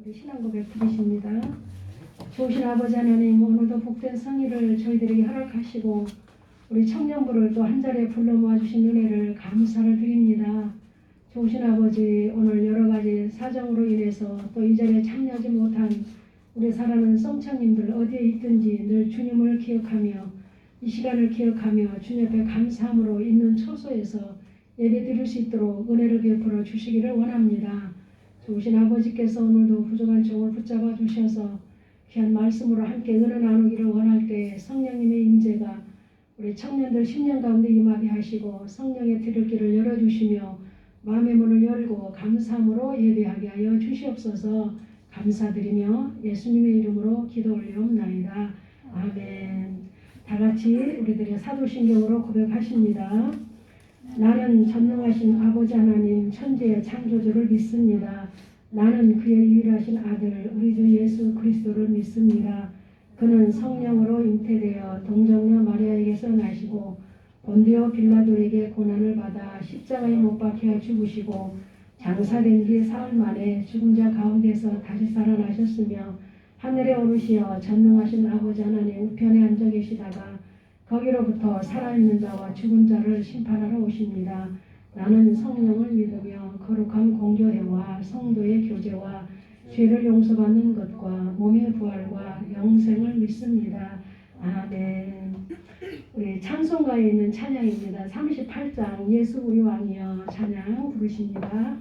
우리 신앙 고백 드리십니다. 좋으신 아버지 하나님, 오늘도 복된 성의를 저희들에게 허락하시고 우리 청년부를 또 한자리에 불러 모아주신 은혜를 감사를 드립니다. 좋으신 아버지, 오늘 여러 가지 사정으로 인해서 또 이 자리에 참여하지 못한 우리 사랑하는 성찬님들 어디에 있든지 늘 주님을 기억하며 이 시간을 기억하며 주님 앞에 감사함으로 있는 처소에서 예배 드릴 수 있도록 은혜를 베풀어 주시기를 원합니다. 좋으신 아버지께서 오늘도 부족한 종을 붙잡아 주셔서 귀한 말씀으로 함께 은혜 나누기를 원할 때 성령님의 임재가 우리 청년들 10년 가운데 임하게 하시고 성령의 들을 길을 열어주시며 마음의 문을 열고 감사함으로 예배하게 하여 주시옵소서. 감사드리며 예수님의 이름으로 기도 올리옵나이다. 아멘. 다같이 우리들의 사도신경으로 고백하십니다. 나는 전능하신 아버지 하나님 천지의 창조주를 믿습니다. 나는 그의 유일하신 아들 우리 주 예수 그리스도를 믿습니다. 그는 성령으로 잉태되어 동정녀 마리아에게서 나시고 본디오 빌라도에게 고난을 받아 십자가에 못 박혀 죽으시고 장사된 뒤 사흘 만에 죽은 자 가운데서 다시 살아나셨으며 하늘에 오르시어 전능하신 아버지 하나님 우편에 앉아 계시다가 거기로부터 살아있는 자와 죽은 자를 심판하러 오십니다. 나는 성령을 믿으며 거룩한 공교회와 성도의 교제와 죄를 용서받는 것과 몸의 부활과 영생을 믿습니다. 아멘. 우리 찬송가에 있는 찬양입니다. 38장 예수 우리 왕이여 찬양 부르십니다.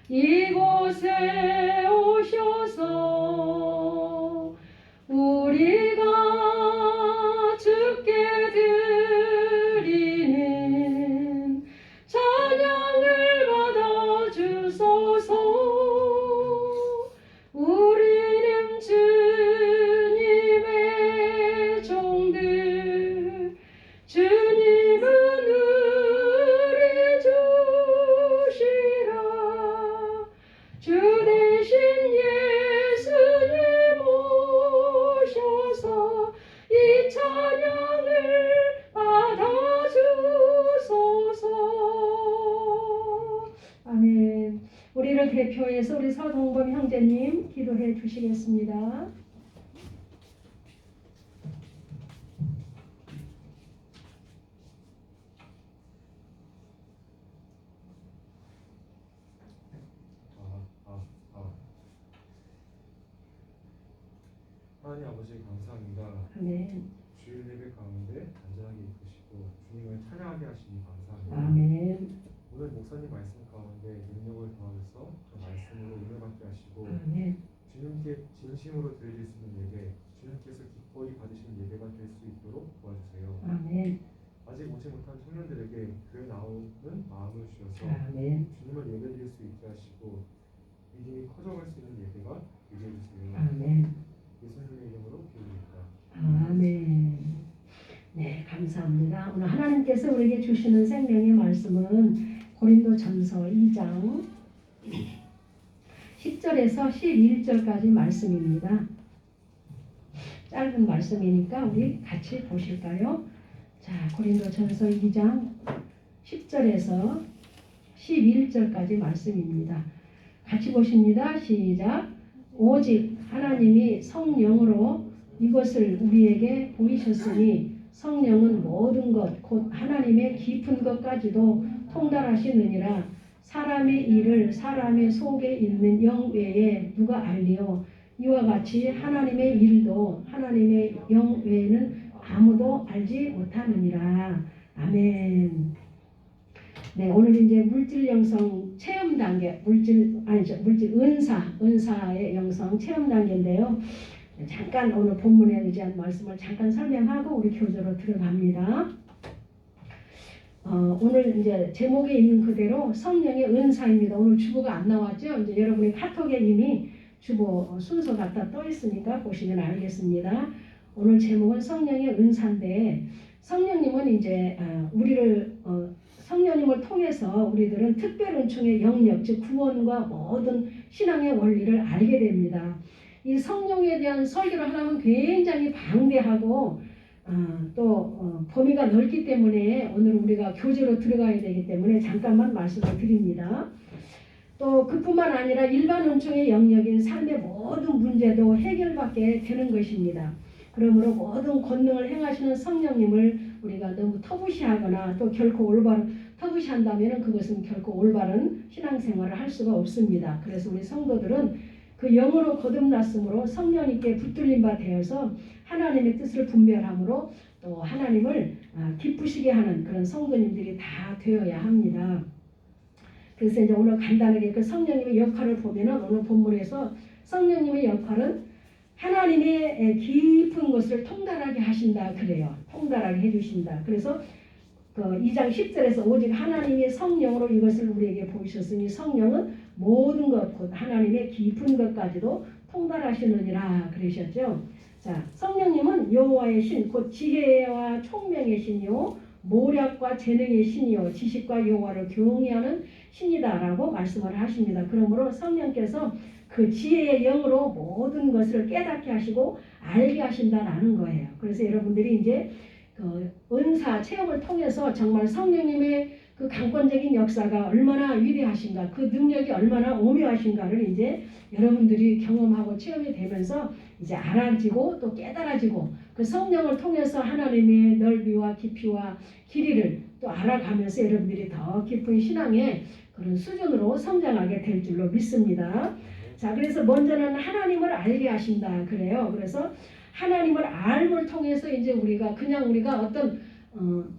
이곳에 오셔서 우리가 주께 드리는 찬양을 받아 주소서. 우리는 주님의 종들, 주님은 우리 주시라. 주 대신 예수님 오셔서 이 찬양을 받아주소서. 아멘. 우리를 대표해서 우리 서동범 형제님 기도해 주시겠습니다. 하나님 아버지 감사합니다. 아멘. 주일 예배 가운데 안전하게 이끄시고 주님을 찬양하게 하시니 감사합니다. 아멘. 오늘 목사님 말씀 가운데 능력을 더하셔서 그 말씀으로 은혜 받게 하시고 아멘. 주님께 진심으로 드릴 수 있는 예배, 주님께서 기꺼이 받으시는 예배가 될 수 있도록 도와주세요. 아멘. 아직 오지 못한 청년들에게 교회 나오는 마음을 주셔서 아멘. 주님을 예배드릴 수 있게 하시고 믿음이 커져갈 수 있는 예배가 되게 해주세요. 아멘. 예수님의 이름으로 기도드립니다. 아멘. 네, 감사합니다. 오늘 하나님께서 우리에게 주시는 생명의 말씀은 고린도전서 2장 10절에서 11절까지 말씀입니다. 짧은 말씀이니까 우리 같이 보실까요? 자, 고린도전서 2장 10절에서 11절까지 말씀입니다. 같이 보십니다. 시작. 오직 하나님이 성령으로 이것을 우리에게 보이셨으니 성령은 모든 것 곧 하나님의 깊은 것까지도 통달하시느니라. 사람의 일을 사람의 속에 있는 영 외에 누가 알리요. 이와 같이 하나님의 일도 하나님의 영 외에는 아무도 알지 못하느니라. 아멘. 네, 오늘 이제 물질 영성 체험 단계, 물질 은사의 영성 체험 단계인데요. 잠깐 오늘 본문에 의지한 말씀을 잠깐 설명하고 우리 교재로 들어갑니다. 오늘 이제 제목에 있는 그대로 성령의 은사입니다. 오늘 주보가 안 나왔죠? 이제 여러분이 카톡에 이미 주보 순서 갖다 떠 있으니까 보시면 알겠습니다. 오늘 제목은 성령의 은사인데 성령님은 이제 성령님을 통해서 우리들은 특별 은총의 영역, 즉 구원과 모든 신앙의 원리를 알게 됩니다. 이 성령에 대한 설교를 하려면 굉장히 방대하고 또 범위가 넓기 때문에 오늘 우리가 교재로 들어가야 되기 때문에 잠깐만 말씀을 드립니다. 또 그뿐만 아니라 일반 은총의 영역인 삶의 모든 문제도 해결받게 되는 것입니다. 그러므로 모든 권능을 행하시는 성령님을 우리가 너무 터부시하거나 또 결코 터부시한다면 그것은 결코 올바른 신앙생활을 할 수가 없습니다. 그래서 우리 성도들은 그 영으로 거듭났으므로 성령님께 붙들린 바 되어서 하나님의 뜻을 분별함으로 또 하나님을 기쁘시게 하는 그런 성도님들이 다 되어야 합니다. 그래서 이제 오늘 간단하게 그 성령님의 역할을 보면은 오늘 본문에서 성령님의 역할은 하나님의 깊은 것을 통달하게 하신다 그래요. 통달하게 해주신다. 그래서 그 2장 10절에서 오직 하나님의 성령으로 이것을 우리에게 보이셨으니 성령은 모든 것 곧 하나님의 깊은 것까지도 통달하시느니라 그러셨죠. 자, 성령님은 여호와의 신 곧 지혜와 총명의 신이요 모략과 재능의 신이요 지식과 여호와를 경외하는 신이다라고 말씀을 하십니다. 그러므로 성령께서 그 지혜의 영으로 모든 것을 깨닫게 하시고 알게 하신다라는 거예요. 그래서 여러분들이 이제 그 은사 체험을 통해서 정말 성령님의 그 강권적인 역사가 얼마나 위대하신가, 그 능력이 얼마나 오묘하신가를 이제 여러분들이 경험하고 체험이 되면서 이제 알아지고 또 깨달아지고 그 성령을 통해서 하나님의 넓이와 깊이와 길이를 또 알아가면서 여러분들이 더 깊은 신앙의 그런 수준으로 성장하게 될 줄로 믿습니다. 자, 그래서 먼저는 하나님을 알게 하신다 그래요. 그래서 하나님을 알을 통해서 이제 우리가 어떤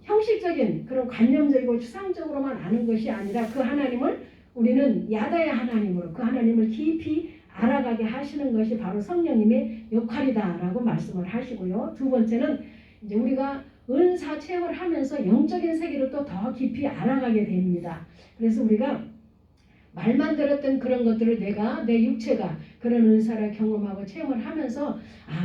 형식적인 그런 관념적이고 추상적으로만 아는 것이 아니라 그 하나님을 우리는 야다의 하나님으로 그 하나님을 깊이 알아가게 하시는 것이 바로 성령님의 역할이다라고 말씀을 하시고요. 두 번째는 이제 우리가 은사 체험을 하면서 영적인 세계를 또 더 깊이 알아가게 됩니다. 그래서 우리가 말만 들었던 그런 것들을 내 육체가 그런 은사를 경험하고 체험을 하면서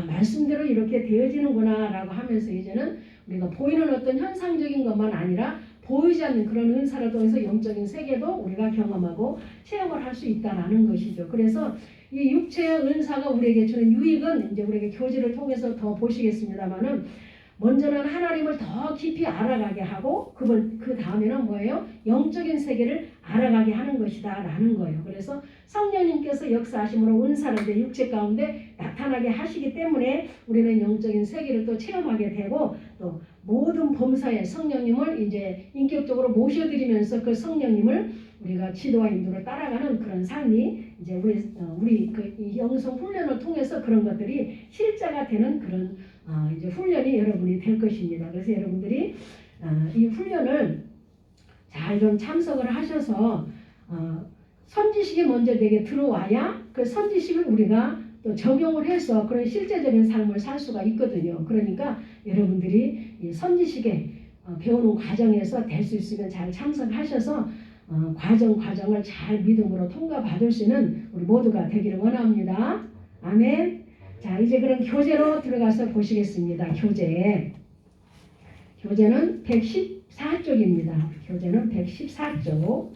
말씀대로 이렇게 되어지는구나 라고 하면서 이제는 우리가 보이는 어떤 현상적인 것만 아니라 보이지 않는 그런 은사를 통해서 영적인 세계도 우리가 경험하고 체험을 할 수 있다라는 것이죠. 그래서 이 육체의 은사가 우리에게 주는 유익은 이제 우리에게 교제를 통해서 더 보시겠습니다만은 먼저는 하나님을 더 깊이 알아가게 하고 그 다음에는 뭐예요? 영적인 세계를 알아가게 하는 것이다 라는 거예요. 그래서 성령님께서 역사하심으로 은사를 내 육체 가운데 나타나게 하시기 때문에 우리는 영적인 세계를 또 체험하게 되고 또 모든 범사에 성령님을 이제 인격적으로 모셔드리면서 그 성령님을 우리가 지도와 인도를 따라가는 그런 삶이 이제 우리 그 영성 훈련을 통해서 그런 것들이 실제가 되는 그런 이제 훈련이 여러분이 될 것입니다. 그래서 여러분들이 이 훈련을 잘 좀 참석을 하셔서 선지식이 먼저 내게 들어와야 그 선지식을 우리가 또 적용을 해서 그런 실제적인 삶을 살 수가 있거든요. 그러니까 여러분들이 이 선지식에 배우는 과정에서 될 수 있으면 잘 참석하셔서 과정을 잘 믿음으로 통과받을 수 있는 우리 모두가 되기를 원합니다. 아멘. 자, 이제 그럼 교재로 들어가서 보시겠습니다. 교재는 114쪽입니다. 교재는 114쪽.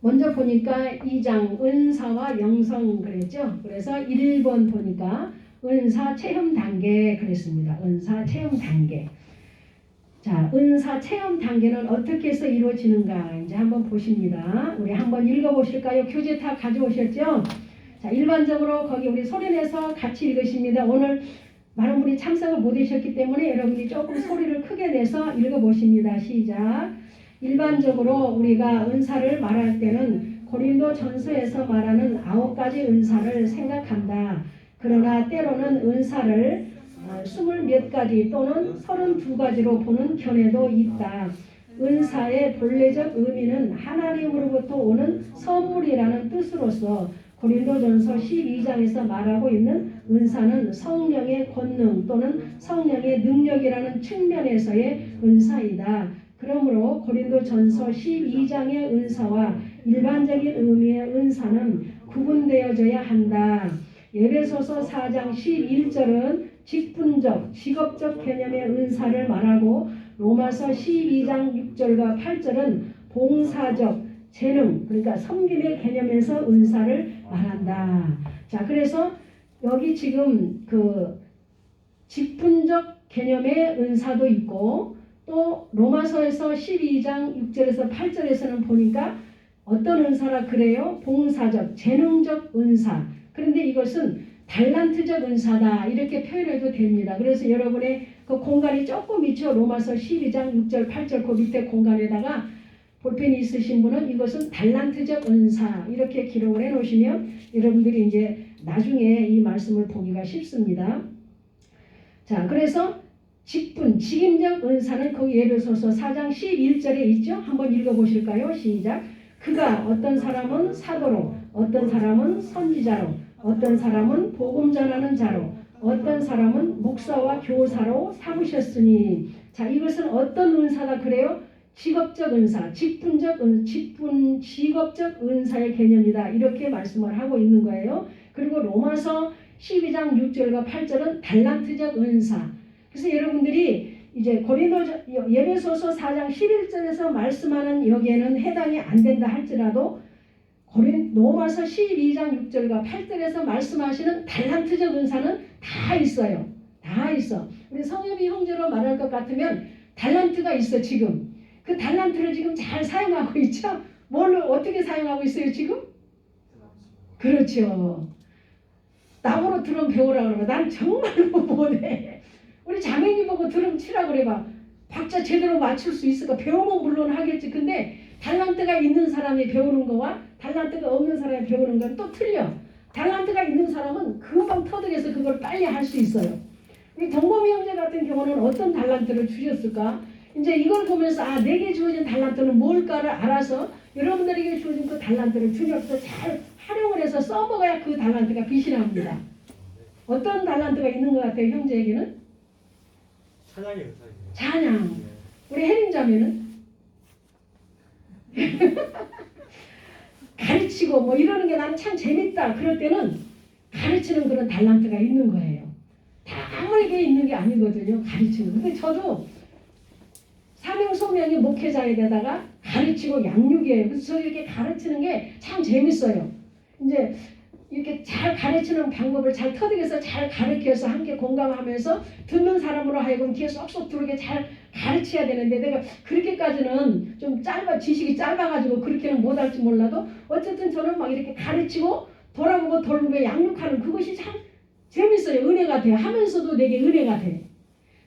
먼저 보니까 2장 은사와 영성 그랬죠. 그래서 1번 보니까 은사 체험 단계 그랬습니다. 은사 체험 단계. 자, 은사 체험 단계는 어떻게 해서 이루어지는가 이제 한번 보십니다. 우리 한번 읽어보실까요? 교재 다 가져오셨죠? 자, 일반적으로 거기 우리 소리내서 같이 읽으십니다. 오늘 많은 분이 참석을 못하셨기 때문에 여러분이 조금 소리를 크게 내서 읽어보십니다. 시작. 일반적으로 우리가 은사를 말할 때는 고린도 전서에서 말하는 9가지 은사를 생각한다. 그러나 때로는 은사를 20몇 가지 또는 32가지로 보는 견해도 있다. 은사의 본래적 의미는 하나님으로부터 오는 선물이라는 뜻으로서 고린도전서 12장에서 말하고 있는 은사는 성령의 권능 또는 성령의 능력이라는 측면에서의 은사이다. 그러므로 고린도전서 12장의 은사와 일반적인 의미의 은사는 구분되어져야 한다. 에베소서 4장 11절은 직분적, 직업적 개념의 은사를 말하고 로마서 12장 6절과 8절은 봉사적, 재능, 그러니까 섬김의 개념에서 은사를 말한다. 자, 그래서 여기 지금 그 직분적 개념의 은사도 있고 또 로마서에서 12장 6절에서 8절에서는 보니까 어떤 은사라 그래요? 봉사적, 재능적 은사. 그런데 이것은 달란트적 은사다 이렇게 표현해도 됩니다. 그래서 여러분의 그 공간이 조금 있죠. 로마서 12장 6절 8절 그 밑에 공간에다가 볼펜이 있으신 분은 이것은 달란트적 은사 이렇게 기록을 해 놓으시면 여러분들이 이제 나중에 이 말씀을 보기가 쉽습니다. 자, 그래서 직분, 직임적 은사는 거기 에베소서 4장 11절에 있죠. 한번 읽어보실까요? 시작. 그가 어떤 사람은 사도로, 어떤 사람은 선지자로, 어떤 사람은 복음 전하는 자로, 어떤 사람은 목사와 교사로 삼으셨으니. 자, 이것은 어떤 은사다 그래요? 직업적 은사, 직분적 직업적 은사의 개념이다. 이렇게 말씀을 하고 있는 거예요. 그리고 로마서 12장 6절과 8절은 달란트적 은사. 그래서 여러분들이 이제 에베소서 4장 11절에서 말씀하는 여기에는 해당이 안 된다 할지라도 로마서 12장 6절과 8절에서 말씀하시는 달란트적 은사는 다 있어요. 다 있어. 우리 성엽이 형제로 말할 것 같으면 달란트가 있어 지금. 그 달란트를 지금 잘 사용하고 있죠? 뭘 어떻게 사용하고 있어요 지금? 그렇죠. 나보고 드럼 배우라 그러면 난 정말로 못해. 우리 자매님 보고 드럼 치라 그래봐. 박자 제대로 맞출 수 있을까? 배우면 물론 하겠지. 근데 달란트가 있는 사람이 배우는 거와 달란트가 없는 사람이 배우는 건 또 틀려. 달란트가 있는 사람은 금방 터득해서 그걸 빨리 할 수 있어요. 우리 동범이 형제 같은 경우는 어떤 달란트를 주셨을까? 이제 이걸 보면서 내게 주어진 달란트는 뭘까를 알아서 여러분들에게 주어진 그 달란트를 주님께서 잘 활용을 해서 써먹어야 그 달란트가 빛이 납니다. 어떤 달란트가 있는 것 같아요, 형제에게는? 찬양의 은사입니다. 찬양. 우리 혜린자매는? 가르치고 뭐 이러는 게 난 참 재밌다. 그럴 때는 가르치는 그런 달란트가 있는 거예요. 다 아무에게 있는 게 아니거든요. 가르치는. 근데 저도 사명소명이 목회자에다가 가르치고 양육이에요. 그래서 저 이렇게 가르치는 게 참 재밌어요. 이제 이렇게 잘 가르치는 방법을 잘 터득해서 잘 가르쳐서 함께 공감하면서 듣는 사람으로 하여금 귀에 쏙쏙 들어오게 잘 가르쳐야 되는데 내가 그렇게까지는 좀 지식이 짧아가지고 그렇게는 못할지 몰라도 어쨌든 저는 막 이렇게 가르치고 돌아보고 돌보고 양육하는 그것이 참 재밌어요. 은혜가 돼. 하면서도 내게 은혜가 돼.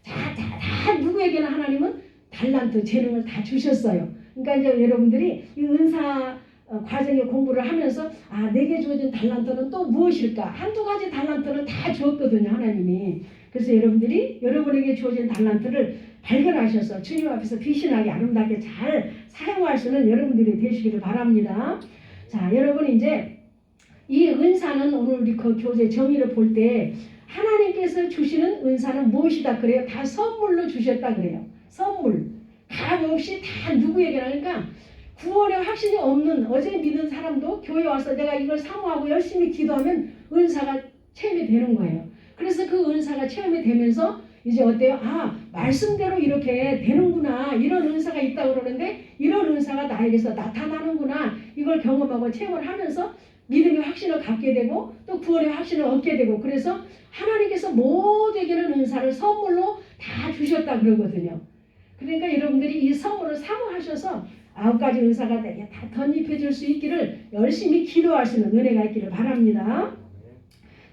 다 누구에게나 하나님은 달란트, 재능을 다 주셨어요. 그러니까 이제 여러분들이 이 은사 과정의 공부를 하면서 내게 주어진 달란트는 또 무엇일까? 한두 가지 달란트는 다 주었거든요. 하나님이. 그래서 여러분들이 여러분에게 주어진 달란트를 발견하셔서 주님 앞에서 비신하게 아름답게 잘 사용할 수 있는 여러분들이 되시기를 바랍니다. 자, 여러분 이제 이 은사는 오늘 우리 그 교재 정의를 볼 때 하나님께서 주시는 은사는 무엇이다 그래요? 다 선물로 주셨다 그래요. 선물. 값 없이 다 누구에게나. 그러니까 구원의 확신이 없는 어제 믿은 사람도 교회 와서 내가 이걸 사모하고 열심히 기도하면 은사가 체험이 되는 거예요. 그래서 그 은사가 체험이 되면서 이제 어때요? 말씀대로 이렇게 되는구나. 이런 은사가 있다고 그러는데 이런 은사가 나에게서 나타나는구나. 이걸 경험하고 체험을 하면서 믿음의 확신을 갖게 되고 또 구원의 확신을 얻게 되고 그래서 하나님께서 모두에게는 은사를 선물로 다 주셨다 그러거든요. 그러니까 여러분들이 이 선물을 사모하셔서 9가지 은사가 내게 다 덧입혀질 수 있기를 열심히 기도할 수 있는 은혜가 있기를 바랍니다.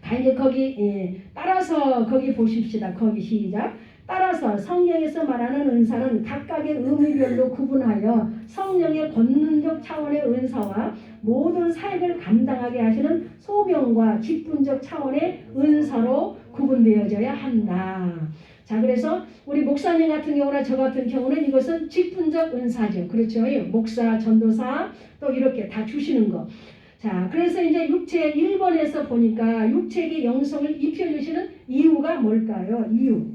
다 이제 거기 따라서 거기 보십시다. 거기 시작. 따라서 성경에서 말하는 은사는 각각의 의미별로 구분하여 성령의 권능적 차원의 은사와 모든 사역을 감당하게 하시는 소명과 직분적 차원의 은사로 구분되어져야 한다. 자, 그래서 우리 목사님 같은 경우나 저 같은 경우는 이것은 직분적 은사죠. 그렇죠? 목사, 전도사 또 이렇게 다 주시는 거. 자, 그래서 이제 육체 1번에서 보니까 육체에게 영성을 입혀주시는 이유가 뭘까요? 이유.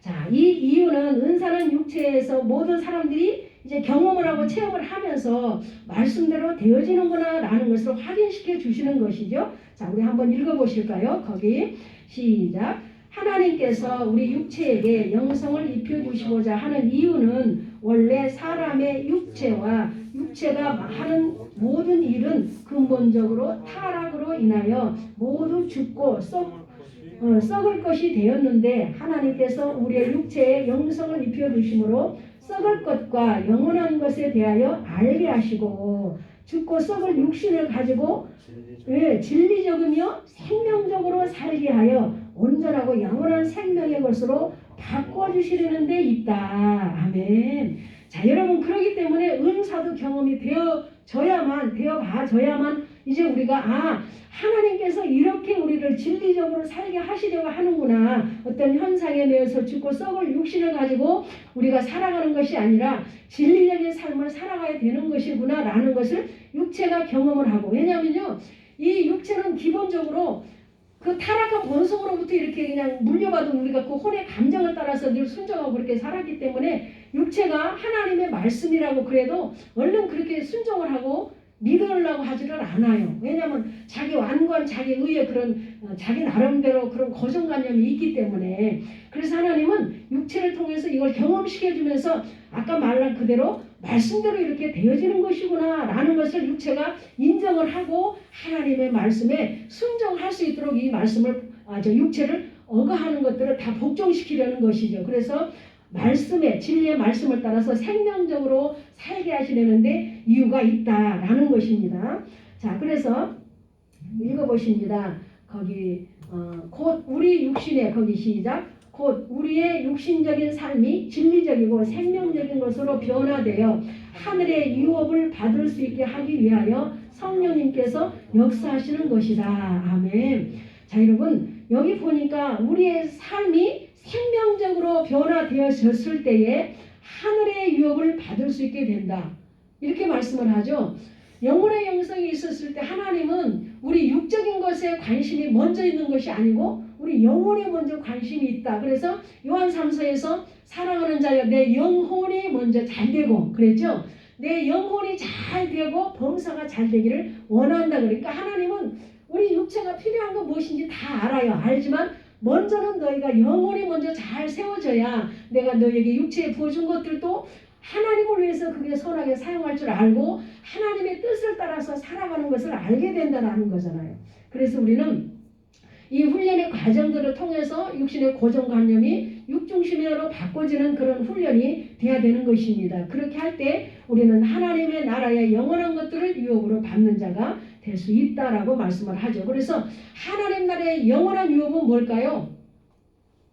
자, 이 이유는 은사는 육체에서 모든 사람들이 이제 경험을 하고 체험을 하면서 말씀대로 되어지는구나 라는 것을 확인시켜 주시는 것이죠. 자, 우리 한번 읽어보실까요? 거기 시작. 하나님께서 우리 육체에게 영성을 입혀주시고자 하는 이유는 원래 사람의 육체와 육체가 하는 모든 일은 근본적으로 타락으로 인하여 모두 죽고 썩을 것이 되었는데 하나님께서 우리의 육체에 영성을 입혀주심으로 썩을 것과 영원한 것에 대하여 알게 하시고 죽고 썩을 육신을 가지고 진리적이며 생명적으로 살게 하여 온전하고 영원한 생명의 것으로 바꿔주시려는 데 있다. 아멘. 자, 여러분, 그렇기 때문에 은사도 경험이 되어봐져야만 이제 우리가 하나님께서 이렇게 우리를 진리적으로 살게 하시려고 하는구나. 어떤 현상에 대해서 죽고 썩을 육신을 가지고 우리가 살아가는 것이 아니라 진리적인 삶을 살아가야 되는 것이구나 라는 것을 육체가 경험을 하고, 왜냐하면요, 이 육체는 기본적으로 그 타락한 본성으로부터 이렇게 그냥 물려받은 우리가 그 혼의 감정을 따라서 늘 순종하고 그렇게 살았기 때문에 육체가 하나님의 말씀이라고 그래도 얼른 그렇게 순종을 하고 믿으려고 하지를 않아요. 왜냐하면 자기 완고한 자기 의의 그런 자기 나름대로 그런 고정관념이 있기 때문에. 그래서 하나님은 육체를 통해서 이걸 경험시켜주면서 아까 말한 그대로 말씀대로 이렇게 되어지는 것이구나 라는 것을 육체가 인정을 하고 하나님의 말씀에 순종할 수 있도록 이 말씀을 육체를 억어하는 것들을 다 복종시키려는 것이죠. 그래서 말씀에 진리의 말씀을 따라서 생명적으로 살게 하시려는데 이유가 있다라는 것입니다. 자, 그래서 읽어보십니다. 거기 곧 우리 육신의 거기 시작. 곧 우리의 육신적인 삶이 진리적이고 생명적인 것으로 변화되어 하늘의 유업을 받을 수 있게 하기 위하여 성령님께서 역사하시는 것이다. 아멘. 자, 여러분, 여기 보니까 우리의 삶이 생명적으로 변화되어졌을 때에 하늘의 유업을 받을 수 있게 된다. 이렇게 말씀을 하죠. 영혼의 영성이 있었을 때 하나님은 우리 육적인 것에 관심이 먼저 있는 것이 아니고 우리 영혼에 먼저 관심이 있다. 그래서 요한 3서에서 사랑하는 자여 내 영혼이 먼저 잘 되고 그랬죠. 내 영혼이 잘 되고 범사가 잘 되기를 원한다. 그러니까 하나님은 우리 육체가 필요한 건 무엇인지 다 알아요. 알지만 먼저는 너희가 영혼이 먼저 잘 세워져야 내가 너희에게 육체에 부어준 것들도 하나님을 위해서 그게 선하게 사용할 줄 알고 하나님의 뜻을 따라서 살아가는 것을 알게 된다는 거잖아요. 그래서 우리는 이 훈련의 과정들을 통해서 육신의 고정관념이 육중심으로 바꿔지는 그런 훈련이 돼야 되는 것입니다. 그렇게 할 때 우리는 하나님의 나라의 영원한 것들을 유업으로 받는 자가 될 수 있다라고 말씀을 하죠. 그래서 하나님 나라의 영원한 유업은 뭘까요?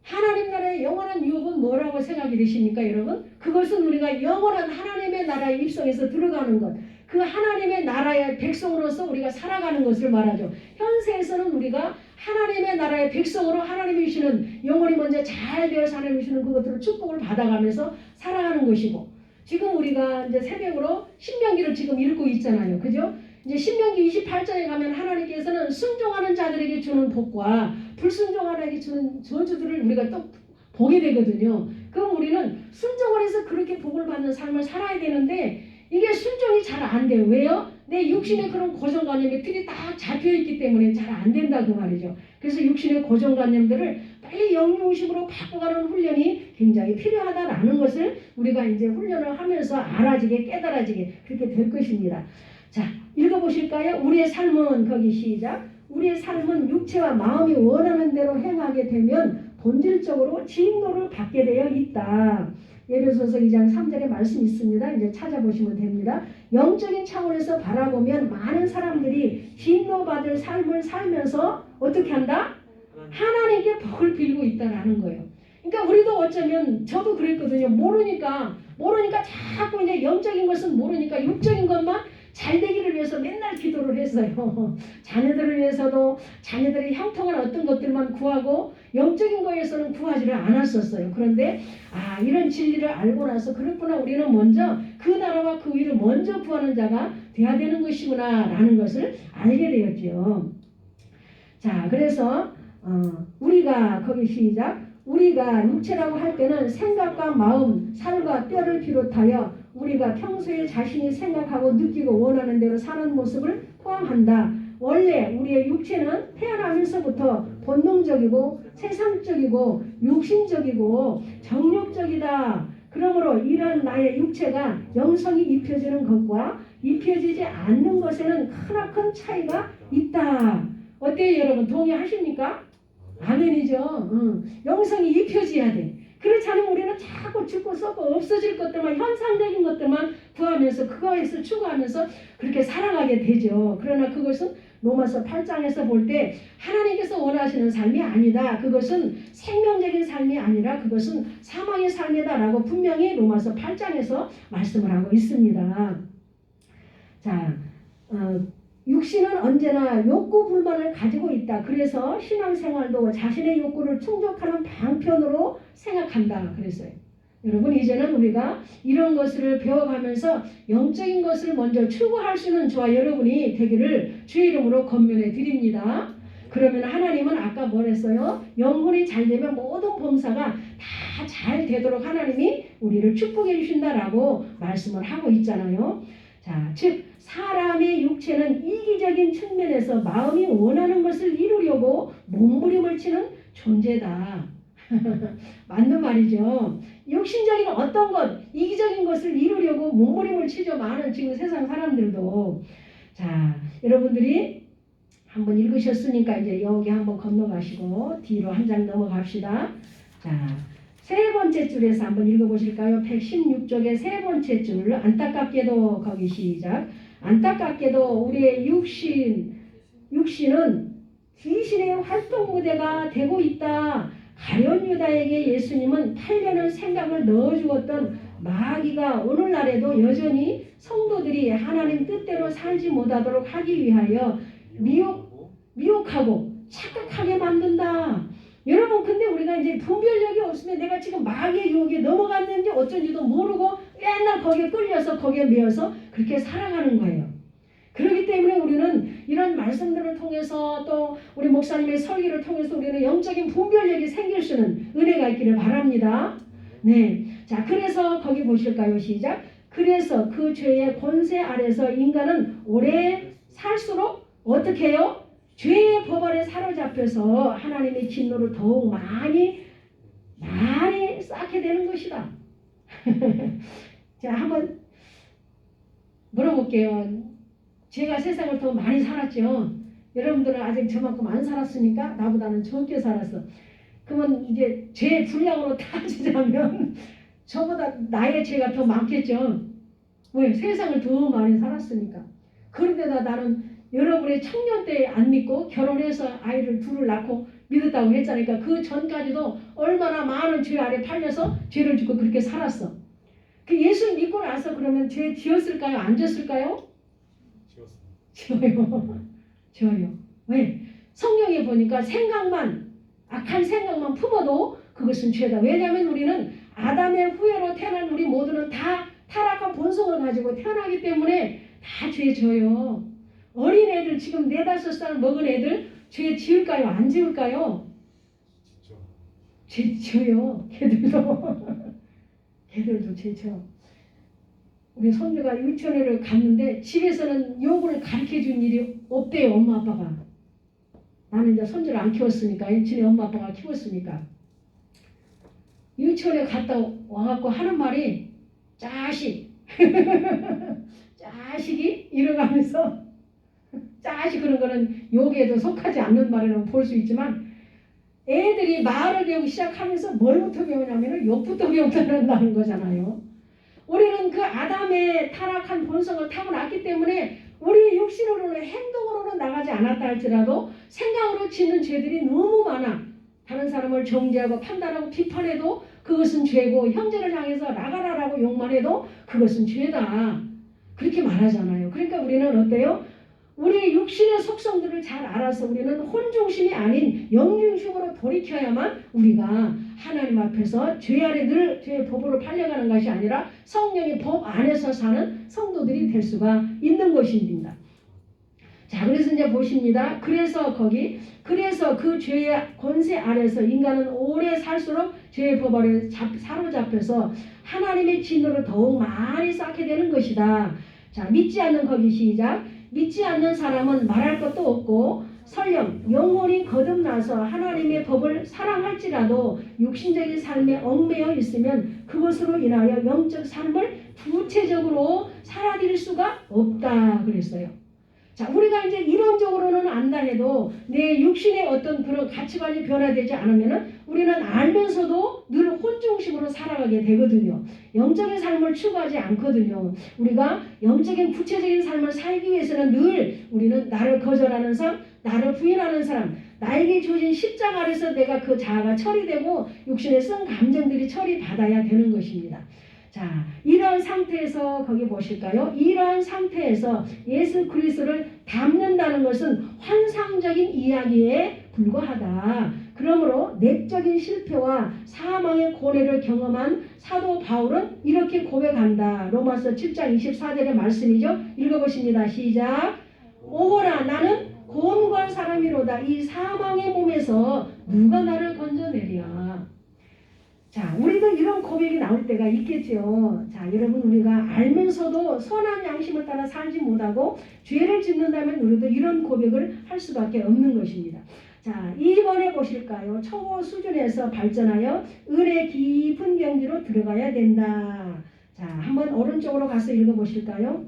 하나님 나라의 영원한 유업은 뭐라고 생각이 되십니까, 여러분? 그것은 우리가 영원한 하나님의 나라에 입성해서 들어가는 것, 그 하나님의 나라의 백성으로서 우리가 살아가는 것을 말하죠. 현세에서는 우리가 하나님의 나라의 백성으로 하나님이 주시는 영혼이 먼저 잘 되어서 하나님이 주시는 그것들을 축복을 받아가면서 살아가는 것이고, 지금 우리가 이제 새벽으로 신명기를 지금 읽고 있잖아요. 그죠? 이제 신명기 28장에 가면 하나님께서는 순종하는 자들에게 주는 복과 불순종하는 자에게 주는 저주들을 우리가 또 보게 되거든요. 그럼 우리는 순종을 해서 그렇게 복을 받는 삶을 살아야 되는데 이게 순종이 잘 안 돼요. 왜요? 내 육신의 그런 고정관념이 틀이 딱 잡혀있기 때문에 잘 안 된다 그 말이죠. 그래서 육신의 고정관념들을 빨리 영육심으로 바꿔가는 훈련이 굉장히 필요하다라는 것을 우리가 이제 훈련을 하면서 알아지게 깨달아지게 그렇게 될 것입니다. 자, 읽어보실까요? 우리의 삶은 거기 시작. 우리의 삶은 육체와 마음이 원하는 대로 행하게 되면 본질적으로 진노를 받게 되어 있다. 예배소서 2장 3절에 말씀이 있습니다. 이제 찾아보시면 됩니다. 영적인 차원에서 바라보면 많은 사람들이 진노받을 삶을 살면서 어떻게 한다? 하나님께 복을 빌고 있다라는 거예요. 그러니까 우리도 어쩌면 저도 그랬거든요. 모르니까 자꾸 이제 영적인 것은 모르니까 육적인 것만 잘 되기를 위해서 맨날 기도를 했어요. 자녀들을 위해서도 자녀들의 형통한 어떤 것들만 구하고 영적인 거에서는 구하지를 않았었어요. 그런데 이런 진리를 알고 나서 그렇구나, 우리는 먼저 그 나라와 그 위를 먼저 구하는 자가 돼야 되는 것이구나 라는 것을 알게 되었죠. 자, 그래서 우리가 거기 시작. 우리가 육체라고 할 때는 생각과 마음, 살과 뼈를 비롯하여 우리가 평소에 자신이 생각하고 느끼고 원하는 대로 사는 모습을 포함한다. 원래 우리의 육체는 태어나면서부터 본능적이고 세상적이고 육신적이고 정욕적이다. 그러므로 이런 나의 육체가 영성이 입혀지는 것과 입혀지지 않는 것에는 크나큰 차이가 있다. 어때요, 여러분? 동의하십니까? 아멘이죠. 영성이 입혀져야 돼. 그렇지 않으면 우리는 자꾸 죽고 썩고 없어질 것들만, 현상적인 것들만 구하면서 그거에서 추구하면서 그렇게 살아가게 되죠. 그러나 그것은 로마서 8장에서 볼 때 하나님께서 원하시는 삶이 아니다. 그것은 생명적인 삶이 아니라 그것은 사망의 삶이다라고 분명히 로마서 8장에서 말씀을 하고 있습니다. 자, 육신은 언제나 욕구 불만을 가지고 있다. 그래서 신앙생활도 자신의 욕구를 충족하는 방편으로 생각한다. 그랬어요. 여러분, 이제는 우리가 이런 것을 배워가면서 영적인 것을 먼저 추구할 수 있는 저와 여러분이 되기를 주의 이름으로 권면해 드립니다. 그러면 하나님은 아까 뭐랬어요? 영혼이 잘 되면 모든 범사가 다 잘 되도록 하나님이 우리를 축복해 주신다라고 말씀을 하고 있잖아요. 자, 즉 사람의 육체는 이기적인 측면에서 마음이 원하는 것을 이루려고 몸부림을 치는 존재다. 맞는 말이죠. 육신적인 어떤 것, 이기적인 것을 이루려고 몸부림을 치죠. 많은 지금 세상 사람들도. 자, 여러분들이 한번 읽으셨으니까 이제 여기 한번 건너가시고 뒤로 한 장 넘어갑시다. 자, 세 번째 줄에서 한번 읽어보실까요? 116쪽의 세 번째 줄. 안타깝게도 거기 시작. 안타깝게도 우리의 육신은 귀신의 활동 무대가 되고 있다. 가룟 유다에게 예수님은 8년을 생각을 넣어주었던 마귀가 오늘날에도 여전히 성도들이 하나님 뜻대로 살지 못하도록 하기 위하여 미혹하고 착각하게 만든다. 여러분, 근데 우리가 이제 분별력이 없으면 내가 지금 마귀의 유혹에 넘어갔는지 어쩐지도 모르고 맨날 거기에 끌려서 거기에 매여서 그렇게 살아가는 거예요. 그렇기 때문에 우리는 이런 말씀들을 통해서 또 우리 목사님의 설교를 통해서 우리는 영적인 분별력이 생길 수 있는 은혜가 있기를 바랍니다. 네, 자, 그래서 거기 보실까요? 시작. 그래서 그 죄의 권세 아래서 인간은 오래 살수록 어떻게 해요? 죄의 법 아래 사로잡혀서 하나님의 진노를 더욱 많이 쌓게 되는 것이다. 자, 한번 물어볼게요. 제가 세상을 더 많이 살았죠. 여러분들은 아직 저만큼 안 살았으니까 나보다는 적게 살았어. 그러면 이제 죄 분량으로 따지자면 저보다 나의 죄가 더 많겠죠. 왜? 세상을 더 많이 살았으니까. 그런데다 나는 여러분의 청년 때 안 믿고 결혼해서 아이를 둘을 낳고 믿었다고 했잖아요. 그 전까지도 얼마나 많은 죄 아래 팔려서 죄를 짓고 그렇게 살았어. 그 예수 믿고 나서 그러면 죄 지었을까요? 안 지었을까요? 지어요. 왜? 성경에 보니까 악한 생각만 품어도 그것은 죄다. 왜냐하면 우리는 아담의 후예로 태어난 우리 모두는 다 타락한 본성을 가지고 태어나기 때문에 다 죄 져요. 어린애들 지금 4-5살 먹은 애들 죄 지을까요? 안 지을까요? 죄 지어요. 걔들도 죄 져. 우리 손주가 유치원을 갔는데 집에서는 욕을 가르쳐준 일이 없대요. 엄마 아빠가. 나는 이제 손주를 안 키웠으니까 지네 엄마 아빠가 키웠으니까. 유치원에 갔다 와갖고 하는 말이 자식 자식이 이러면서 자식 그런 거는 욕에도 속하지 않는 말이라고 볼 수 있지만 애들이 말을 배우기 시작하면서 뭘부터 배우냐면 욕부터 배운다는 거잖아요. 우리는 그 아담의 타락한 본성을 타고났기 때문에 우리 육신으로는 행동으로는 나가지 않았다 할지라도 생각으로 짓는 죄들이 너무 많아. 다른 사람을 정죄하고 판단하고 비판해도 그것은 죄고, 형제를 향해서 나가라라고 욕만 해도 그것은 죄다. 그렇게 말하잖아요. 그러니까 우리는 어때요? 우리 육신의 속성들을 잘 알아서 우리는 혼중심이 아닌 영중심으로 돌이켜야만 우리가 하나님 앞에서 죄 아래 늘 죄의 법으로 팔려가는 것이 아니라 성령의 법 안에서 사는 성도들이 될 수가 있는 것입니다. 자, 그래서 이제 보십니다. 그래서 그 죄의 권세 아래서 인간은 오래 살수록 죄의 법 아래 사로잡혀서 하나님의 진노를 더욱 많이 쌓게 되는 것이다. 자, 믿지 않는 거기 시작. 믿지 않는 사람은 말할 것도 없고 설령 영혼이 거듭나서 하나님의 법을 사랑할지라도 육신적인 삶에 얽매여 있으면 그것으로 인하여 영적 삶을 구체적으로 살아들일 수가 없다 그랬어요. 자, 우리가 이제 이론적으로는 안다 해도 내 육신의 어떤 그런 가치관이 변화되지 않으면은 우리는 알면서도 늘 혼중심으로 살아가게 되거든요. 영적인 삶을 추구하지 않거든요. 우리가 영적인 구체적인 삶을 살기 위해서는 늘 우리는 나를 거절하는 사람, 나를 부인하는 사람, 나에게 주어진 십자가 아래서 내가 그 자아가 처리되고 육신에 쓴 감정들이 처리받아야 되는 것입니다. 자, 이러한 상태에서 거기 보실까요? 이러한 상태에서 예수 그리스도를 닮는다는 것은 환상적인 이야기에 불과하다. 그러므로 내적인 실패와 사망의 고뇌를 경험한 사도 바울은 이렇게 고백한다. 로마서 7장 24절의 말씀이죠. 읽어보십니다. 시작. 오호라 나는 곤고한 사람이로다. 이 사망의 몸에서 누가 나를 건져내랴. 자, 우리도 이런 고백이 나올 때가 있겠죠. 자, 여러분 우리가 알면서도 선한 양심을 따라 살지 못하고 죄를 짓는다면 우리도 이런 고백을 할 수밖에 없는 것입니다. 자, 이번에 보실까요? 초보 수준에서 발전하여 은혜 깊은 경지로 들어가야 된다. 자, 한번 오른쪽으로 가서 읽어보실까요?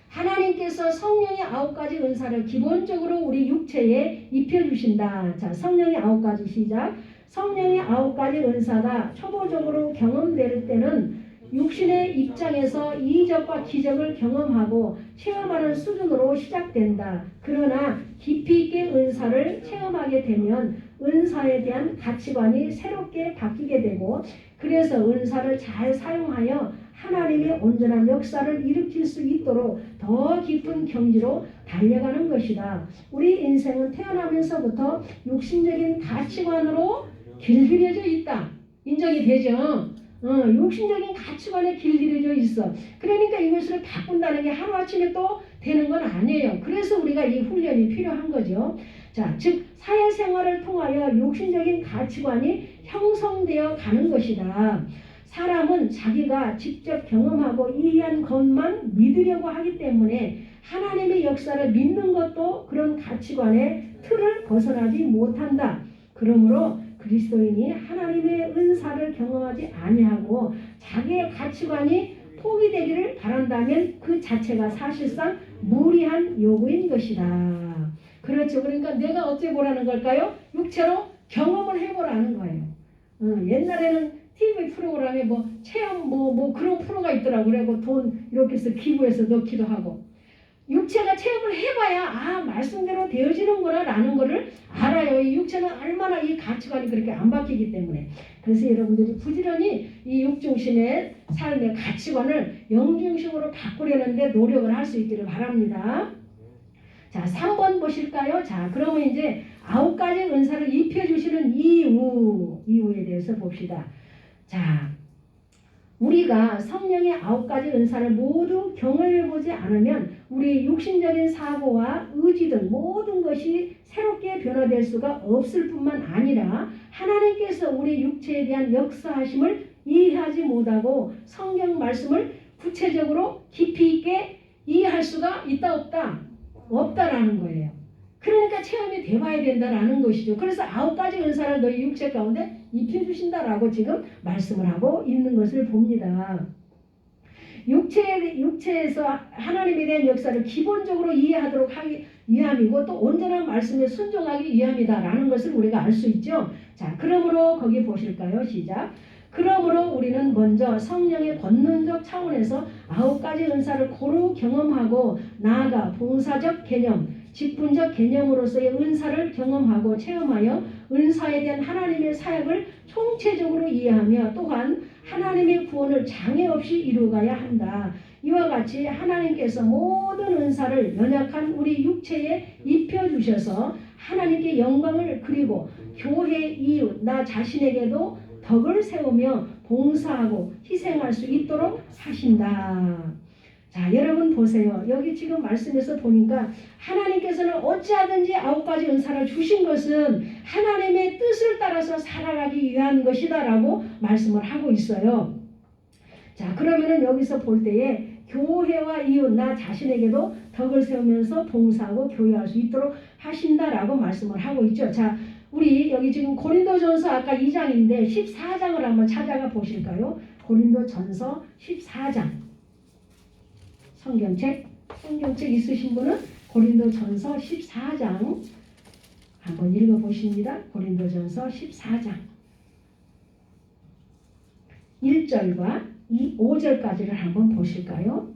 하나님께서 성령의 9가지 은사를 기본적으로 우리 육체에 입혀주신다. 자, 성령의 9가지 시작. 성령의 9가지 은사가 초보적으로 경험될 때는 육신의 입장에서 이적과 기적을 경험하고 체험하는 수준으로 시작된다. 그러나 깊이 있게 은사를 체험하게 되면 은사에 대한 가치관이 새롭게 바뀌게 되고 그래서 은사를 잘 사용하여 하나님의 온전한 역사를 일으킬 수 있도록 더 깊은 경지로 달려가는 것이다. 우리 인생은 태어나면서부터 육신적인 가치관으로 길들여져 있다. 인정이 되죠? 육신적인 가치관에 길들여져 있어. 그러니까 이것을 바꾼다는 게 하루아침에 또 되는 건 아니에요. 그래서 우리가 이 훈련이 필요한 거죠. 자, 즉 사회생활을 통하여 육신적인 가치관이 형성되어 가는 것이다. 사람은 자기가 직접 경험하고 이해한 것만 믿으려고 하기 때문에 하나님의 역사를 믿는 것도 그런 가치관의 틀을 벗어나지 못한다. 그러므로 그리스도인이 하나님의 은사를 경험하지 아니하고 자기의 가치관이 포기되기를 바란다면 그 자체가 사실상 무리한 요구인 것이다. 그렇죠. 그러니까 내가 어째 보라는 걸까요? 육체로 경험을 해보라는 거예요. 옛날에는 TV 프로그램에 뭐 체험 뭐 그런 프로가 있더라고. 그래고 돈 이렇게 해서 기부해서 넣기도 하고. 육체가 체험을 해봐야 말씀대로 되어지는구나 라는 거를 알아요. 이 육체는 얼마나 이 가치관이 그렇게 안 바뀌기 때문에. 그래서 여러분들이 부지런히 이 육중심의 삶의 가치관을 영중심으로 바꾸려는데 노력을 할 수 있기를 바랍니다. 자, 3번 보실까요? 자, 그러면 이제 9가지 은사를 입혀주시는 이유에 대해서 봅시다. 자, 우리가 성령의 9가지 은사를 모두 경험해보지 않으면 우리 육신적인 사고와 의지 등 모든 것이 새롭게 변화될 수가 없을 뿐만 아니라 하나님께서 우리 육체에 대한 역사하심을 이해하지 못하고 성경 말씀을 구체적으로 깊이 있게 이해할 수가 있다 없다? 없다라는 거예요. 그러니까 체험이 돼봐야 된다라는 것이죠. 그래서 9가지 은사를 너희 육체 가운데 입혀주신다라고 지금 말씀을 하고 있는 것을 봅니다. 육체에서 하나님에 대한 역사를 기본적으로 이해하도록 하기 위함이고 또 온전한 말씀에 순종하기 위함이다라는 것을 우리가 알 수 있죠. 자, 그러므로 거기 보실까요? 시작. 그러므로 우리는 먼저 성령의 권능적 차원에서 9가지 은사를 고루 경험하고 나아가 봉사적 개념, 직분적 개념으로서의 은사를 경험하고 체험하여 은사에 대한 하나님의 사역을 총체적으로 이해하며 또한 하나님의 구원을 장애 없이 이루어가야 한다. 이와 같이 하나님께서 모든 은사를 연약한 우리 육체에 입혀주셔서 하나님께 영광을 그리고 교회 이웃 나 자신에게도 덕을 세우며 봉사하고 희생할 수 있도록 하신다. 자, 여러분 보세요. 여기 지금 말씀에서 보니까 하나님께서는 어찌하든지 9가지 은사를 주신 것은 하나님의 뜻을 따라서 살아가기 위한 것이다 라고 말씀을 하고 있어요. 자, 그러면은 여기서 볼 때에 교회와 이웃 나 자신에게도 덕을 세우면서 봉사하고 교회할 수 있도록 하신다라고 말씀을 하고 있죠. 자, 우리 여기 지금 고린도전서 아까 2장인데 14장을 한번 찾아가 보실까요? 고린도전서 14장. 성경책 있으신 분은 고린도전서 14장 한번 읽어보십니다. 고린도전서 14장 1절과 5절까지를 한번 보실까요?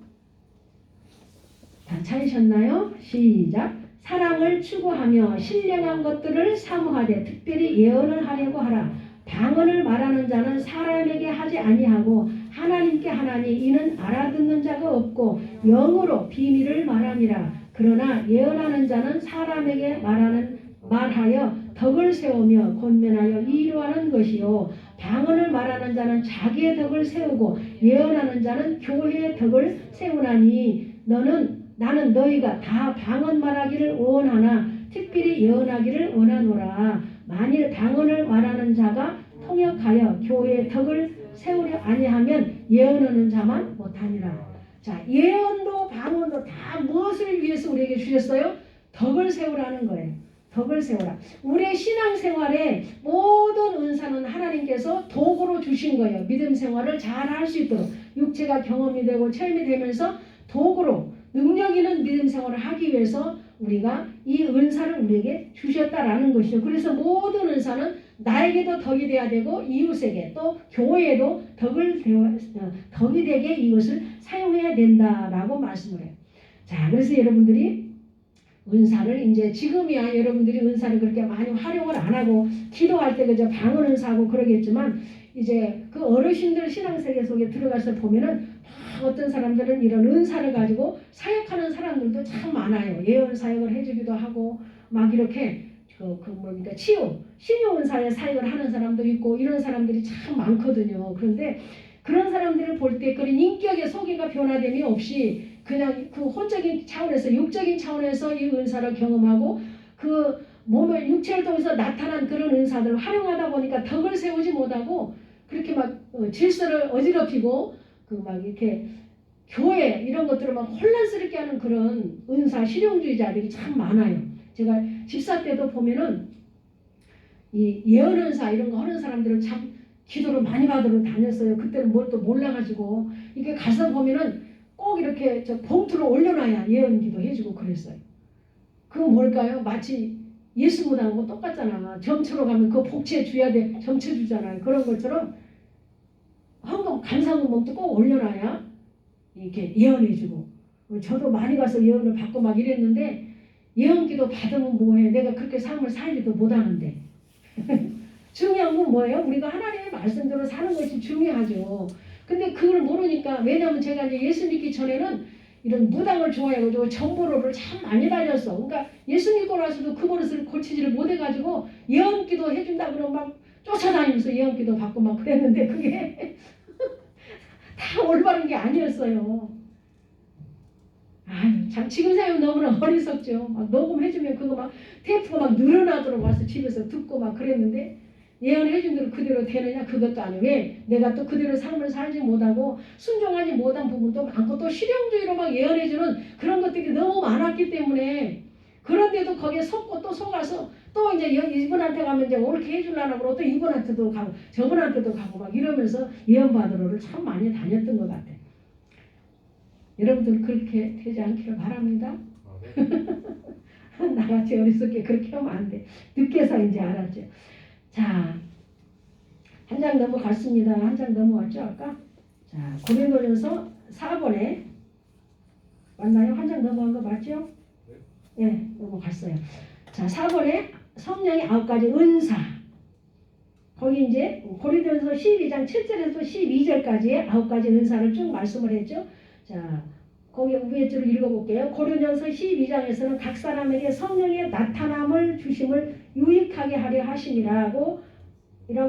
다 찾으셨나요? 시작. 사랑을 추구하며 신령한 것들을 사모하되 특별히 예언을 하려고 하라. 방언을 말하는 자는 사람에게 하지 아니하고 하나님께 하나니 이는 알아듣는 자가 없고 영으로 비밀을 말함이라. 그러나 예언하는 자는 사람에게 말하여 덕을 세우며 권면하여 이루하는 것이요 방언을 말하는 자는 자기의 덕을 세우고 예언하는 자는 교회의 덕을 세우나니 나는 너희가 다 방언 말하기를 원하나 특별히 예언하기를 원하노라. 만일 방언을 말하는 자가 통역하여 교회의 덕을 세우려 아니하면 예언하는 자만 못하니라. 자, 예언도 방언도 다 무엇을 위해서 우리에게 주셨어요? 덕을 세우라는 거예요. 덕을 세우라. 우리의 신앙생활에 모든 은사는 하나님께서 도구로 주신 거예요. 믿음 생활을 잘 할 수 있도록 육체가 경험이 되고 체험이 되면서 도구로 능력 있는 믿음 생활을 하기 위해서 우리가 이 은사를 우리에게 주셨다라는 것이죠. 그래서 모든 은사는 나에게도 덕이 돼야 되고 이웃에게 또 교회에도 덕이 되게 이것을 사용해야 된다라고 말씀을 해요. 자, 그래서 여러분들이 은사를 이제 지금이야 여러분들이 은사를 그렇게 많이 활용을 안 하고 기도할 때 그저 방언 은사하고 그러겠지만 이제 그 어르신들 신앙세계 속에 들어가서 보면은 어떤 사람들은 이런 은사를 가지고 사역하는 사람들도 참 많아요. 예언 사역을 해주기도 하고 막 이렇게 뭡니까 신유 은사의 사역을 하는 사람도 있고 이런 사람들이 참 많거든요. 그런데 그런 사람들을 볼 때 그런 인격의 소개가 변화됨이 없이 그냥 그 혼적인 차원에서 육적인 차원에서 이 은사를 경험하고 그 몸을 육체를 통해서 나타난 그런 은사들을 활용하다 보니까 덕을 세우지 못하고 그렇게 막 질서를 어지럽히고 그 막 이렇게 교회 이런 것들을 막 혼란스럽게 하는 그런 은사 실용주의자들이 참 많아요. 제가 집사 때도 보면은 이 예언 은사 이런 거 하는 사람들은 참 기도를 많이 받으러 다녔어요. 그때는 뭘 또 몰라가지고 이렇게 가서 보면은 꼭 이렇게 저 봉투를 올려놔야 예언기도 해주고 그랬어요. 그거 뭘까요? 마치 예수 무당하고 똑같잖아. 점처로 가면 그거 복채 줘야 돼. 점채 주잖아요. 그런 것처럼 헌금 감사금목도 꼭 올려놔야 이렇게 예언해주고. 저도 많이 가서 예언을 받고 막 이랬는데 예언기도 받으면 뭐해? 내가 그렇게 삶을 살지도 못하는데. 중요한 건 뭐예요? 우리가 하나님의 말씀대로 사는 것이 중요하죠. 근데 그걸 모르니까 왜냐하면 제가 이제 예수 믿기 전에는 이런 무당을 좋아해가지고 정보로를 참 많이 다녔어. 그러니까 예수 믿고 나서도 그 버릇을 고치지를 못해가지고 예언기도 해준다 그러면 막 쫓아다니면서 예언기도 받고 막 그랬는데 그게 다 올바른 게 아니었어요. 아유 참 지금 생각하면 너무나 어리석죠. 막 녹음해주면 그거 막 테이프가 막 늘어나도록 와서 집에서 듣고 막 그랬는데 예언해준 대로 그대로 되느냐 그것도 아니에요. 왜? 내가 또 그대로 삶을 살지 못하고 순종하지 못한 부분도 많고 또 실용주의로 막 예언해주는 그런 것들이 너무 많았기 때문에 그런데도 거기에 속고 또 속아서 또 이제 이분한테 가면 이제 옳게 해주려고 그러고 또 이분한테도 가고 저분한테도 가고 막 이러면서 예언 받으러를 참 많이 다녔던 것 같아요. 여러분들 그렇게 되지 않기를 바랍니다. 나같이 어리석게 그렇게 하면 안 돼. 늦게서 이제 알았죠. 자, 한 장 넘어갔습니다. 한 장 넘어왔죠 아까? 자, 고린도전서 4번에 맞나요? 한 장 넘어간 거 맞죠? 네, 넘어갔어요. 자, 4번에 성령의 9가지 은사. 거기 이제 고린도전서 12장 7절에서 12절까지의 9가지 은사를 쭉 말씀을 했죠. 자, 거기 위에 줄을 읽어볼게요. 고린도전서 12장에서는 각 사람에게 성령의 나타남을 주심을 유익하게 하려 하심이라고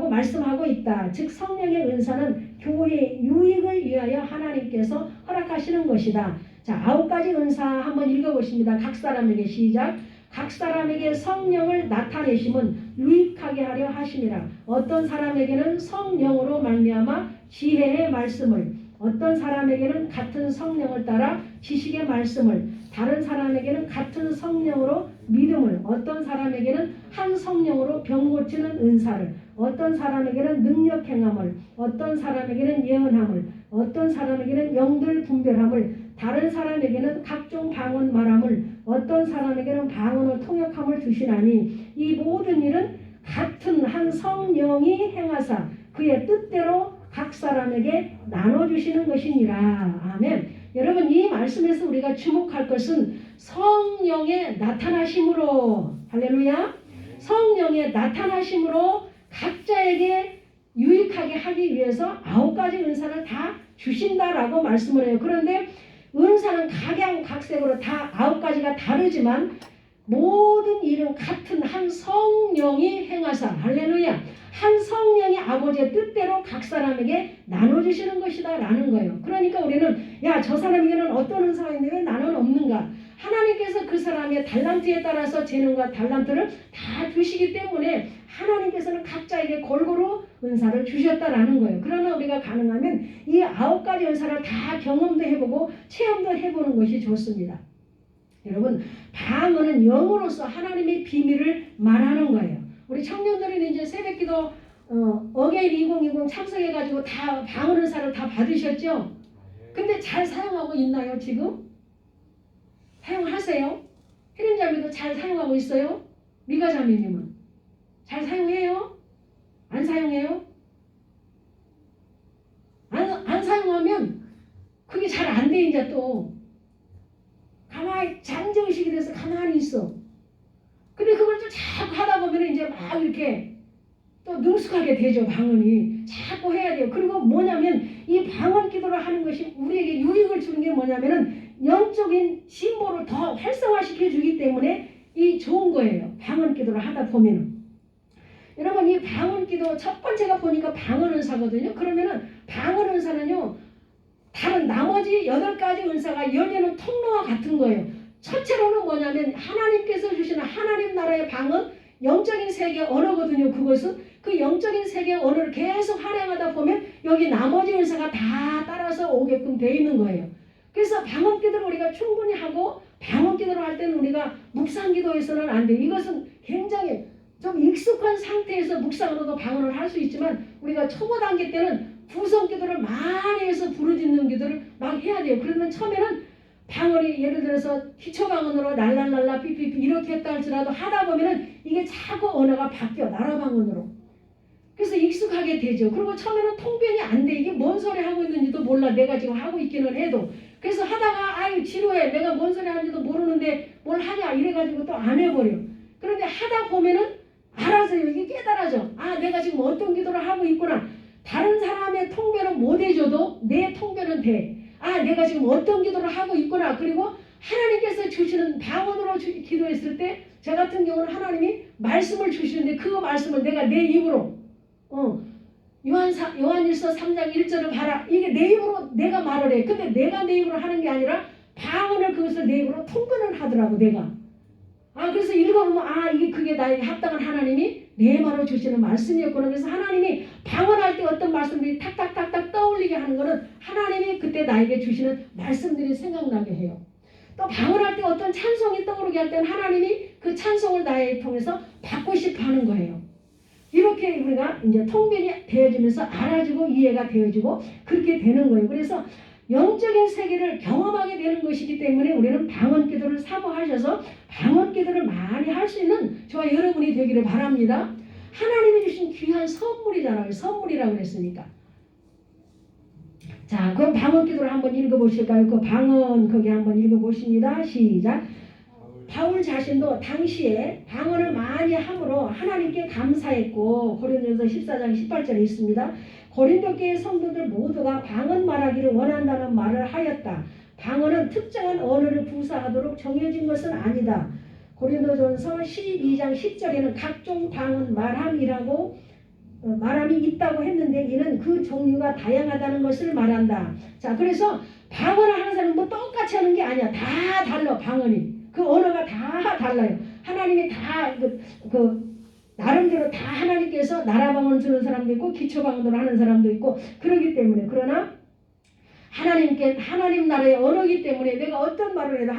말씀하고 있다. 즉 성령의 은사는 교회의 유익을 위하여 하나님께서 허락하시는 것이다. 자, 9가지 은사 한번 읽어보십니다. 각 사람에게 시작. 각 사람에게 성령을 나타내심은 유익하게 하려 하심이라. 어떤 사람에게는 성령으로 말미암아 지혜의 말씀을, 어떤 사람에게는 같은 성령을 따라 지식의 말씀을, 다른 사람에게는 같은 성령으로 믿음을, 어떤 사람에게는 한 성령으로 병 고치는 은사를, 어떤 사람에게는 능력 행함을, 어떤 사람에게는 예언함을, 어떤 사람에게는 영들 분별함을, 다른 사람에게는 각종 방언 말함을, 어떤 사람에게는 방언을 통역함을 주시나니 이 모든 일은 같은 한 성령이 행하사 그의 뜻대로 각 사람에게 나눠주시는 것이니라. 아멘. 여러분, 이 말씀에서 우리가 주목할 것은 성령의 나타나심으로, 할렐루야, 성령의 나타나심으로 각자에게 유익하게 하기 위해서 9가지 은사를 다 주신다라고 말씀을 해요. 그런데 은사는 각양각색으로 다 9가지가 다르지만 모든 일은 같은 한 성령이 행하사, 할렐루야, 한 성령이 아버지의 뜻대로 각 사람에게 나눠주시는 것이다 라는 거예요. 그러니까 우리는 야, 저 사람에게는 어떤 은사가 있는데 왜 나는 없는가? 하나님께서 그 사람의 달란트에 따라서 재능과 달란트를 다 주시기 때문에 하나님께서는 각자에게 골고루 은사를 주셨다라는 거예요. 그러나 우리가 가능하면 이 9가지 은사를 다 경험도 해보고 체험도 해보는 것이 좋습니다. 여러분, 방언은 영으로서 하나님의 비밀을 말하는 거예요. 우리 청년들은 이제 새벽기도 어게인 2020 참석해가지고 다 방언 은사를 다 받으셨죠? 근데 잘 사용하고 있나요 지금? 사용하세요? 혜림자매도 잘 사용하고 있어요? 미가자매님은 잘 사용해요? 안 사용해요? 안 사용하면 그게 잘 안 돼. 이제 또 가만히 잠재의식이 돼서 가만히 있어. 근데 그걸 또 자꾸 하다 보면 이제 막 이렇게 또 능숙하게 되죠. 방언이 자꾸 해야 돼요. 그리고 뭐냐면 이 방언 기도를 하는 것이 우리에게 유익을 주는 게 뭐냐면은 영적인 심보를 더 활성화시켜 주기 때문에 이 좋은 거예요. 방언 기도를 하다 보면은. 여러분, 이 방언 기도 첫 번째가 보니까 방언 은사거든요. 그러면은 방언 은사는요, 다른 나머지 8가지 은사가 열리는 통로와 같은 거예요. 첫째로는 뭐냐면 하나님께서 주시는 하나님 나라의 방언, 영적인 세계 언어거든요. 그것은 그 영적인 세계 언어를 계속 활용하다 보면 여기 나머지 은사가 다 따라서 오게끔 되어 있는 거예요. 그래서 방언 기도를 우리가 충분히 하고 방언 기도를 할 때는 우리가 묵상 기도에서는 안 돼요. 이것은 굉장히 좀 익숙한 상태에서 묵상으로도 방언을 할 수 있지만 우리가 초보 단계 때는 구성 기도를 많이 해서 부르짖는 기도를 막 해야 돼요. 그러면 처음에는 방언이 예를 들어서 기초 방언으로 날랄랄라 삐삐삐 이렇게 했다 할지라도 하다 보면은 이게 자꾸 언어가 바뀌어. 나라 방언으로. 그래서 익숙하게 되죠. 그리고 처음에는 통변이 안 돼. 이게 뭔 소리 하고 있는지도 몰라. 내가 지금 하고 있기는 해도. 그래서 하다가 아유 지루해. 내가 뭔 소리 하는지도 모르는데 뭘 하냐 이래가지고 또 안 해버려. 그런데 하다 보면은 알아서 이게 깨달아져. 아, 내가 지금 어떤 기도를 하고 있구나. 다른 사람의 통변은 못 해줘도 내 통변은 돼. 아, 내가 지금 어떤 기도를 하고 있구나. 그리고 하나님께서 주시는 방언으로 기도했을 때 저 같은 경우는 하나님이 말씀을 주시는데 그 말씀을 내가 내 입으로 요한일서 3장 1절을 봐라. 이게 내 입으로 내가 말을 해. 근데 내가 내 입으로 하는 게 아니라 방언을 그것을 내 입으로 통변을 하더라고 내가. 아, 그래서 읽어보면 아, 이게 그게 나에게 합당한 하나님이 내 말로 주시는 말씀이었구나. 그래서 하나님이 방언할 때 어떤 말씀들이 탁탁탁탁 떠올리게 하는 거는 하나님이 그때 나에게 주시는 말씀들이 생각나게 해요. 또 방언할 때 어떤 찬송이 떠오르게 할 때는 하나님이 그 찬송을 나에 통해서 받고 싶어 하는 거예요. 이렇게 우리가 이제 통변이 되어지면서 알아지고 이해가 되어지고 그렇게 되는 거예요. 그래서 영적인 세계를 경험하게 되는 것이기 때문에 우리는 방언 기도를 사모하셔서 방언 기도를 많이 할 수 있는 저와 여러분이 되기를 바랍니다. 하나님이 주신 귀한 선물이잖아요. 선물이라고 그랬으니까. 자, 그럼 방언 기도를 한번 읽어보실까요? 그 방언 거기 한번 읽어보십니다. 시작. 바울 자신도 당시에 방언을 많이 함으로 하나님께 감사했고 고린도전서 14장 18절에 있습니다. 고린도 교회 성도들 모두가 방언 말하기를 원한다는 말을 하였다. 방언은 특정한 언어를 구사하도록 정해진 것은 아니다. 고린도전서 12장 10절에는 각종 방언 말함이라고 말함이 있다고 했는데 이는 그 종류가 다양하다는 것을 말한다. 자, 그래서 방언을 하는 사람은 뭐 똑같이 하는 게 아니야. 다 달라 방언이. 그 언어가 다 달라요. 하나님이 다 나름대로 다 하나님께서 나라방언 주는 사람도 있고 기초방언으로 하는 사람도 있고 그러기 때문에 그러나 하나님 나라의 언어이기 때문에 내가 어떤 말을 해도